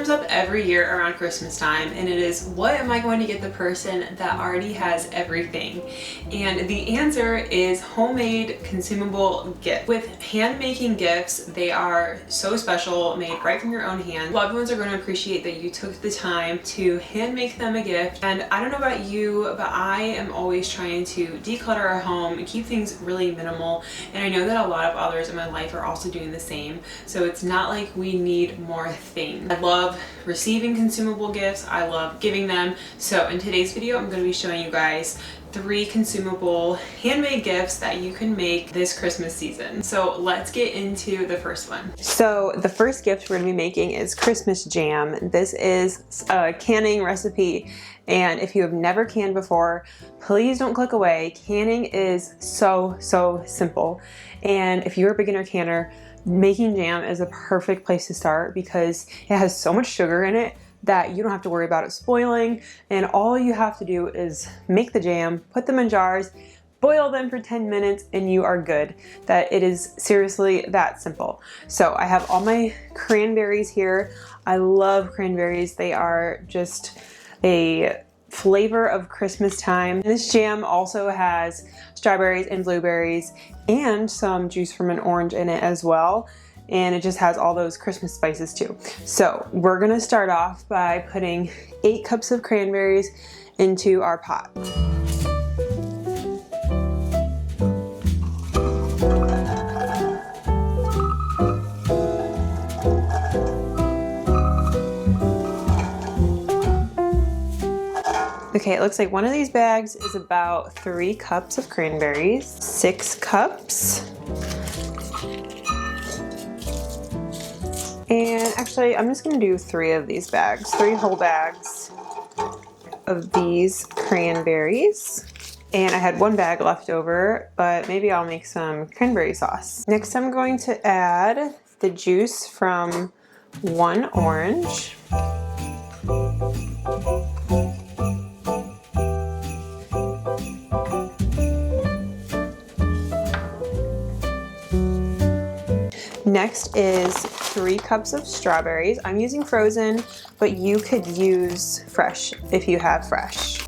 comes up every year around Christmas time, and it is, what am I going to get the person that already has everything? And the answer is homemade consumable gift. With hand making gifts, they are so special, made right from your own hand. Loved ones are going to appreciate that you took the time to hand make them a gift. And I don't know about you, but I am always trying to declutter our home and keep things really minimal. And I know that a lot of others in my life are also doing the same. So it's not like we need more things. I love receiving consumable gifts. I love giving them. So in today's video, I'm going to be showing you guys 3 consumable handmade gifts that you can make this Christmas season. So let's get into the first one. So the first gift we're going to be making is Christmas jam. This is a canning recipe, and if you have never canned before, please don't click away. Canning is so simple, and if you're a beginner canner, making jam is a perfect place to start because it has so much sugar in it that you don't have to worry about it spoiling, and all you have to do is make the jam, put them in jars, boil them for 10 minutes, and you are good. That it is seriously that simple. So I have all my cranberries here. I love cranberries. They are just a flavor of Christmas time. This jam also has strawberries and blueberries and some juice from an orange in it as well. And it just has all those Christmas spices too. So we're gonna start off by putting 8 cups of cranberries into our pot. Okay, it looks like one of these bags is about 3 cups of cranberries, 6 cups. And actually, I'm just gonna do 3 of these bags, 3 whole bags of these cranberries. And I had 1 bag left over, but maybe I'll make some cranberry sauce. Next, I'm going to add the juice from 1 orange. Next is 3 cups of strawberries. I'm using frozen, but you could use fresh if you have fresh.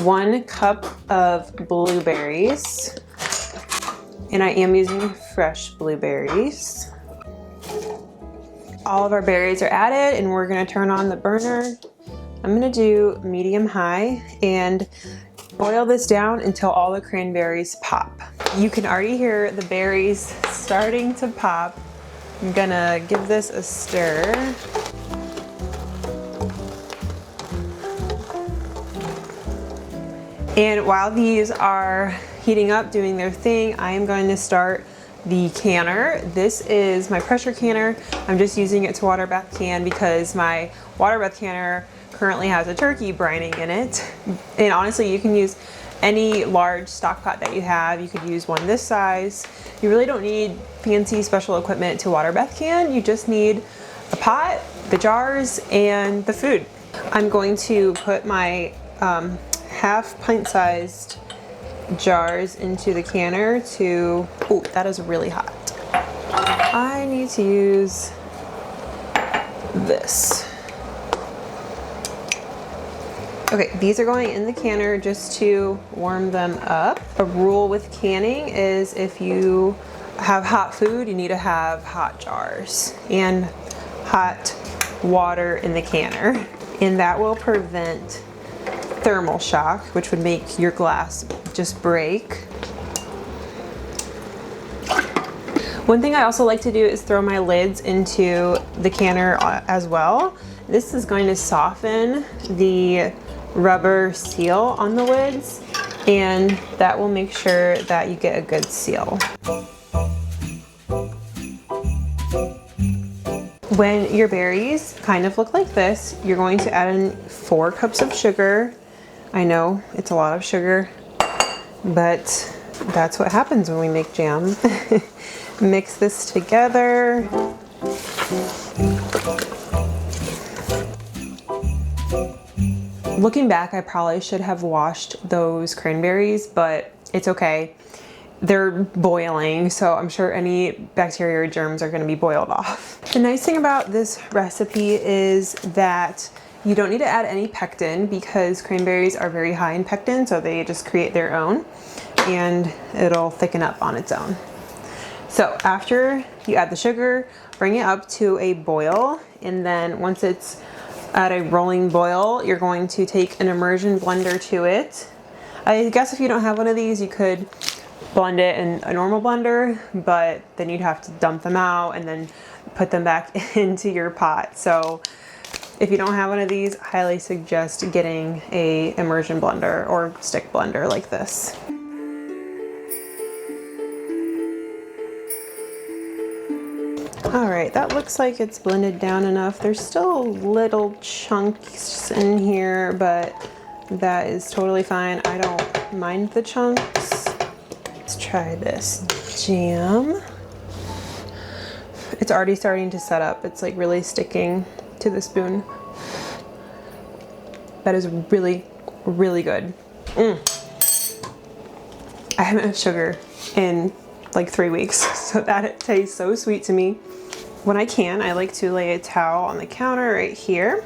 One cup of blueberries, and I am using fresh blueberries. All of our berries are added, and we're gonna turn on the burner. I'm gonna do medium-high and boil this down until all the cranberries pop. You can already hear the berries starting to pop. I'm gonna give this a stir. And while these are heating up, doing their thing, I am going to start the canner. This is my pressure canner. I'm just using it to water bath can because my water bath canner currently has a turkey brining in it. And honestly, you can use any large stock pot that you have. You could use one this size. You really don't need fancy special equipment to water bath can. You just need a pot, the jars, and the food. I'm going to put my half pint sized jars into the canner to, oh, that is really hot. I need to use this. Okay, these are going in the canner just to warm them up. A rule with canning is if you have hot food, you need to have hot jars and hot water in the canner. And that will prevent thermal shock, which would make your glass just break. One thing I also like to do is throw my lids into the canner as well. This is going to soften the rubber seal on the lids, and that will make sure that you get a good seal. When your berries kind of look like this, you're going to add in 4 cups of sugar. I know it's a lot of sugar, but that's what happens when we make jam. Mix this together. Looking back, I probably should have washed those cranberries, but it's okay. they're boiling, so I'm sure any bacteria or germs are going to be boiled off. The nice thing about this recipe is that you don't need to add any pectin because cranberries are very high in pectin, so they just create their own and it'll thicken up on its own. So after you add the sugar, bring it up to a boil, and then once it's at a rolling boil, you're going to take an immersion blender to it. I guess if you don't have one of these, you could blend it in a normal blender, but then you'd have to dump them out and then put them back into your pot. So if you don't have one of these, I highly suggest getting a immersion blender or stick blender like this. All right, that looks like it's blended down enough. There's still little chunks in here, but that is totally fine. I don't mind the chunks. Let's try this jam. It's already starting to set up. It's like really sticking to the spoon. That is really, really good. I haven't had sugar in like 3 weeks, so that it tastes so sweet to me. When I can, I like to lay a towel on the counter right here.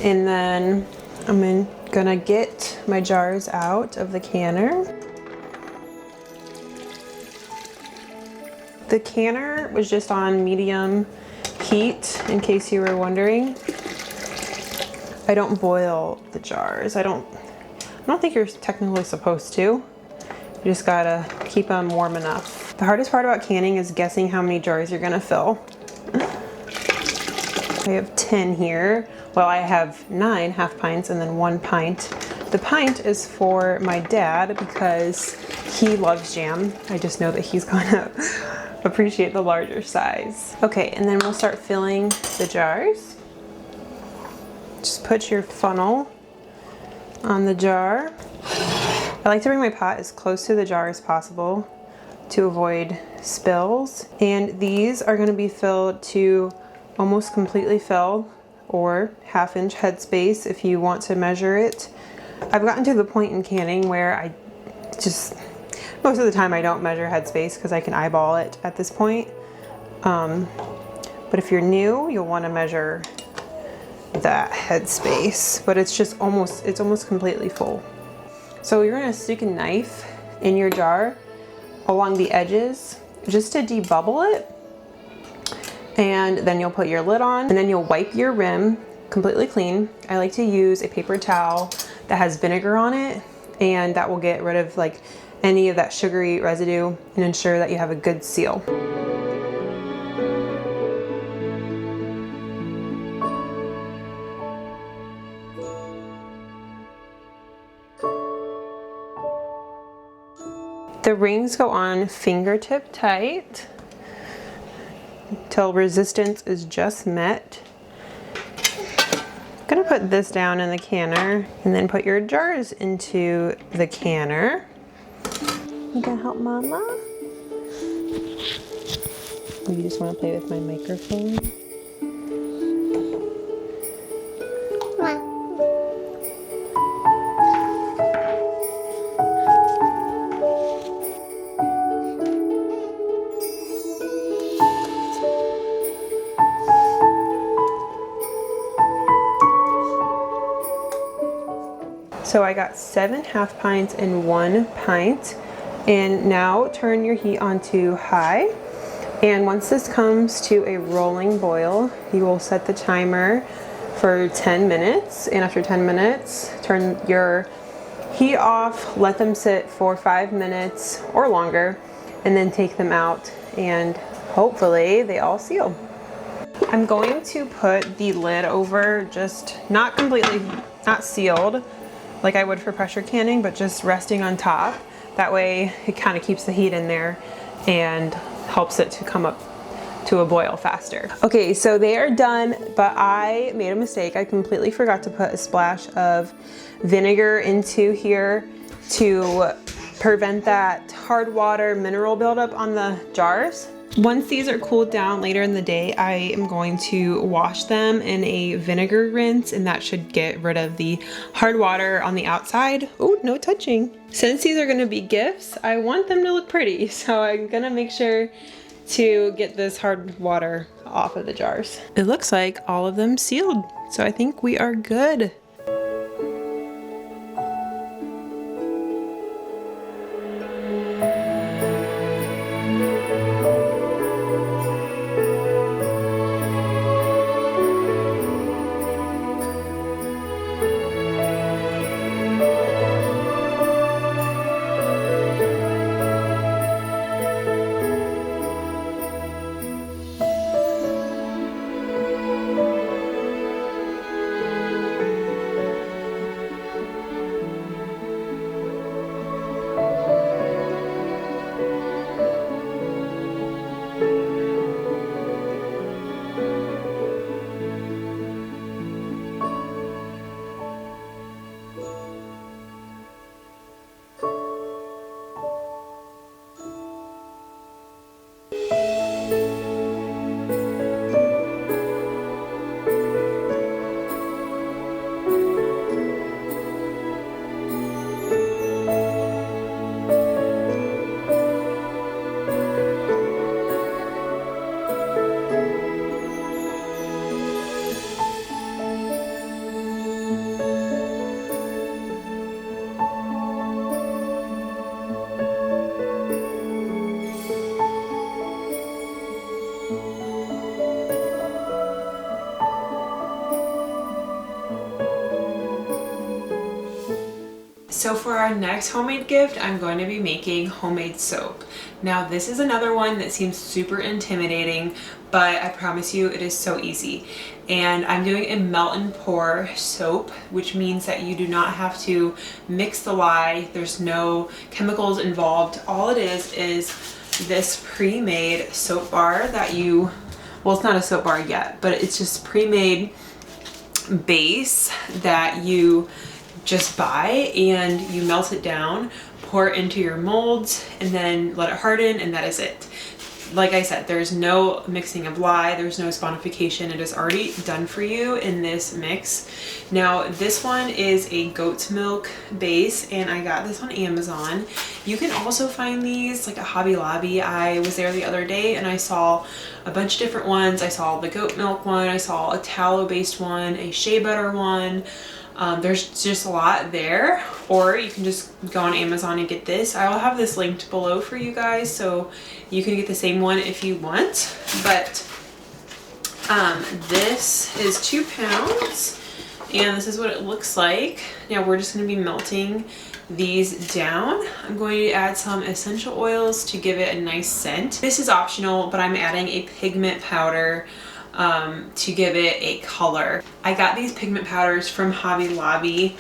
And then I'm gonna get my jars out of the canner. The canner was just on medium heat, in case you were wondering. I don't boil the jars. I don't think you're technically supposed to. You just gotta keep them warm enough. The hardest part about canning is guessing how many jars you're gonna fill. I have 10 here. Well, I have 9 half pints and then 1 pint. The pint is for my dad because he loves jam. I just know that he's gonna appreciate the larger size. Okay, and then we'll start filling the jars. Just put your funnel on the jar. I like to bring my pot as close to the jar as possible to avoid spills. And these are going to be filled to almost completely fill, or 1/2 inch headspace if you want to measure it. I've gotten to the point in canning where I just, most of the time I don't measure headspace because I can eyeball it at this point. But if you're new, you'll want to measure that headspace, but it's just almost completely full. So you're going to stick a knife in your jar along the edges just to debubble it, and then you'll put your lid on, and then you'll wipe your rim completely clean. I like to use a paper towel that has vinegar on it, and that will get rid of like any of that sugary residue and ensure that you have a good seal. The rings go on fingertip tight till resistance is just met. I'm gonna put this down in the canner and then put your jars into the canner. You gonna help Mama? You just wanna play with my microphone? So I got 7 half pints and 1 pint. And now turn your heat on to high. And once this comes to a rolling boil, you will set the timer for 10 minutes. And after 10 minutes, turn your heat off, let them sit for 5 minutes or longer, and then take them out, and hopefully they all seal. I'm going to put the lid over, just not sealed like I would for pressure canning, but just resting on top. That way it kind of keeps the heat in there and helps it to come up to a boil faster. Okay, so they are done, but I made a mistake. I completely forgot to put a splash of vinegar into here to prevent that hard water mineral buildup on the jars. Once these are cooled down later in the day, I am going to wash them in a vinegar rinse, and that should get rid of the hard water on the outside. Oh, no touching. Since these are gonna be gifts, I want them to look pretty, so I'm gonna make sure to get this hard water off of the jars. It looks like all of them sealed, so I think we are good. So for our next homemade gift, I'm going to be making homemade soap. Now this is another one that seems super intimidating, but I promise you it is so easy. And I'm doing a melt and pour soap, which means that you do not have to mix the lye. There's no chemicals involved. All it is this pre-made soap bar that you, well, it's not a soap bar yet, but it's just pre-made base that you just buy, and you melt it down, pour it into your molds, and then let it harden, and that is it. Like I said, there's no mixing of lye, there's no sponification. It is already done for you in this mix. Now this one is a goat's milk base, and I got this on Amazon. You can also find these like at Hobby Lobby. I was there the other day and I saw a bunch of different ones. I saw the goat milk one, I saw a tallow based one, a shea butter one. There's just a lot there, or you can just go on Amazon and get this. I will have this linked below for you guys, so you can get the same one if you want. But this is 2 pounds, and this is what it looks like. Now we're just going to be melting these down. I'm going to add some essential oils to give it a nice scent. This is optional, but I'm adding a pigment powder to give it a color. I got these pigment powders from Hobby Lobby,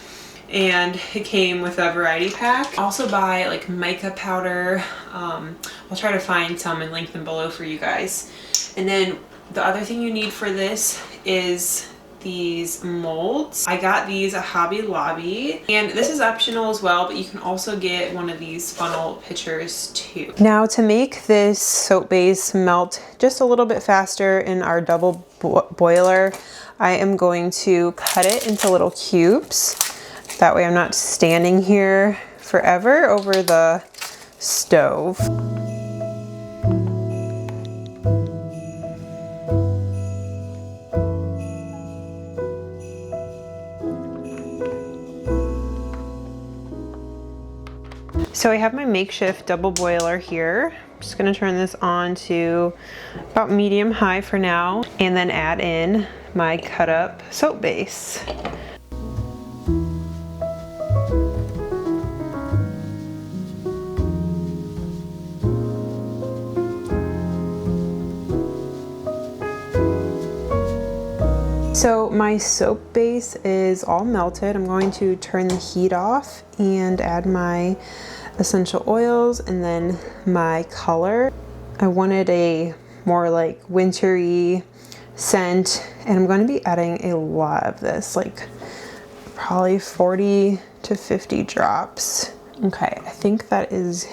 and it came with a variety pack. Also buy like mica powder. I'll try to find some and link them below for you guys. And then the other thing you need for this is these molds. I got these at Hobby Lobby, and this is optional as well, but you can also get one of these funnel pitchers too. Now to make this soap base melt just a little bit faster in our double boiler, I am going to cut it into little cubes. That way I'm not standing here forever over the stove. So I have my makeshift double boiler here. I'm just gonna turn this on to about medium high for now, and then add in my cut up soap base. So my soap base is all melted. I'm going to turn the heat off and add my essential oils and then my color. I wanted a more like wintry scent, and I'm going to be adding a lot of this, like probably 40 to 50 drops. Okay, I think that is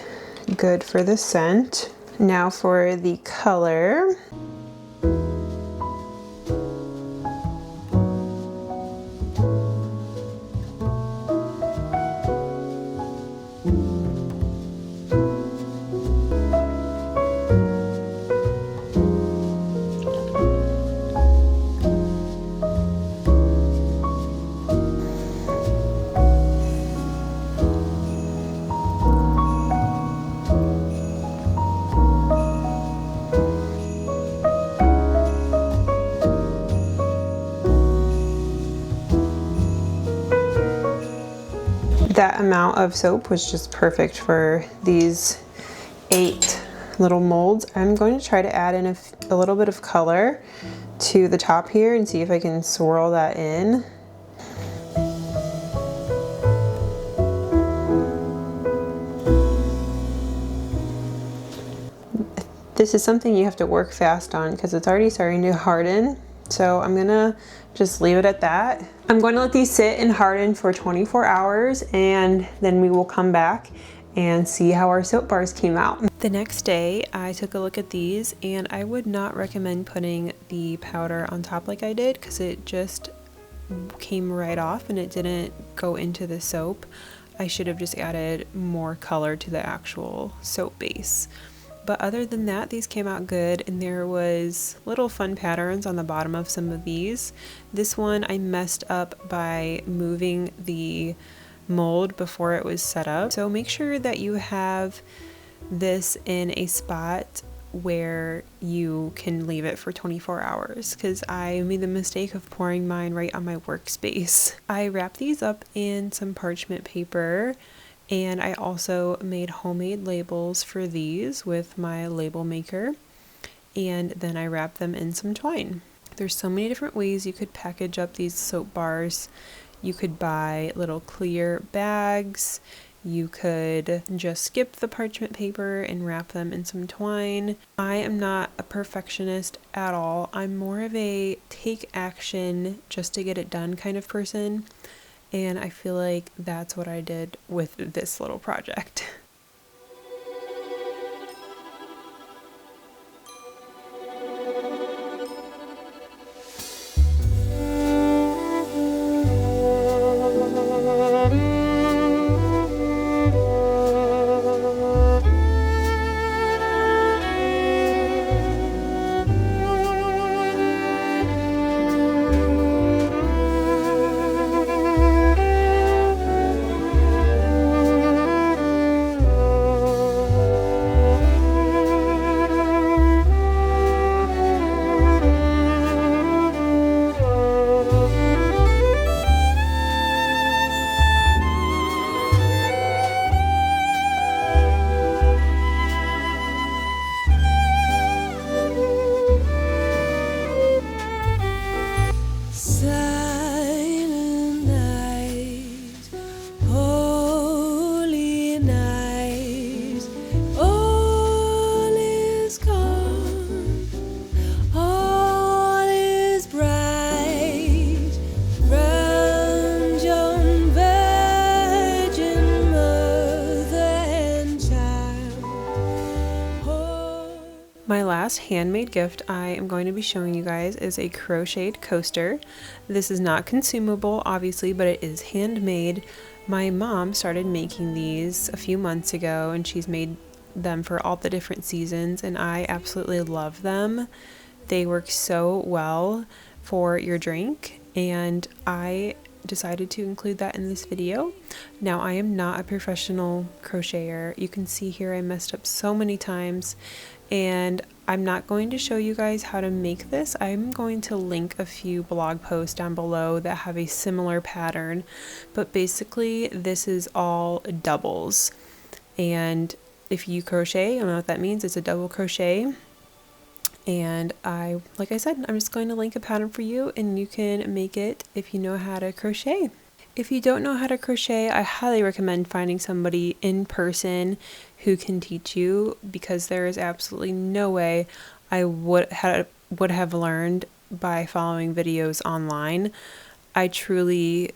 good for the scent. Now for the color. That amount of soap was just perfect for these 8 little molds. I'm going to try to add in a little bit of color to the top here and see if I can swirl that in. This is something you have to work fast on because it's already starting to harden. So I'm gonna just leave it at that. I'm going to let these sit and harden for 24 hours and then we will come back and see how our soap bars came out. The next day I took a look at these and I would not recommend putting the powder on top like I did because it just came right off and it didn't go into the soap. I should have just added more color to the actual soap base. But other than that, these came out good, and there was little fun patterns on the bottom of some of these. This one I messed up by moving the mold before it was set up. So make sure that you have this in a spot where you can leave it for 24 hours because I made the mistake of pouring mine right on my workspace. I wrapped these up in some parchment paper. And I also made homemade labels for these with my label maker. And then I wrapped them in some twine. There's so many different ways you could package up these soap bars. You could buy little clear bags. You could just skip the parchment paper and wrap them in some twine. I am not a perfectionist at all. I'm more of a take action just to get it done kind of person. And I feel like that's what I did with this little project. My last handmade gift I am going to be showing you guys is a crocheted coaster. This is not consumable, obviously, but it is handmade. My mom started making these a few months ago, and she's made them for all the different seasons, and I absolutely love them. They work so well for your drink, and I decided to include that in this video. Now, I am not a professional crocheter. You can see here I messed up so many times, and I'm not going to show you guys how to make this. I'm going to link a few blog posts down below that have a similar pattern, but basically this is all doubles. And if you crochet, I don't know what that means, it's a double crochet. And like I said, I'm just going to link a pattern for you and you can make it if you know how to crochet. If you don't know how to crochet, I highly recommend finding somebody in person who can teach you, because there is absolutely no way I would have learned by following videos online. I truly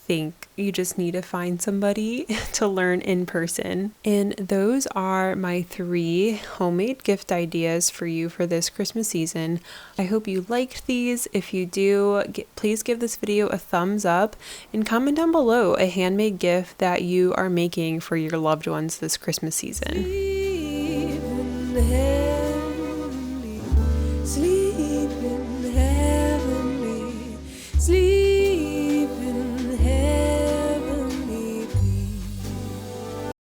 think you just need to find somebody to learn in person. And those are my 3 homemade gift ideas for you for this Christmas season. I hope you liked these. If you do, please give this video a thumbs up and comment down below a handmade gift that you are making for your loved ones this Christmas season.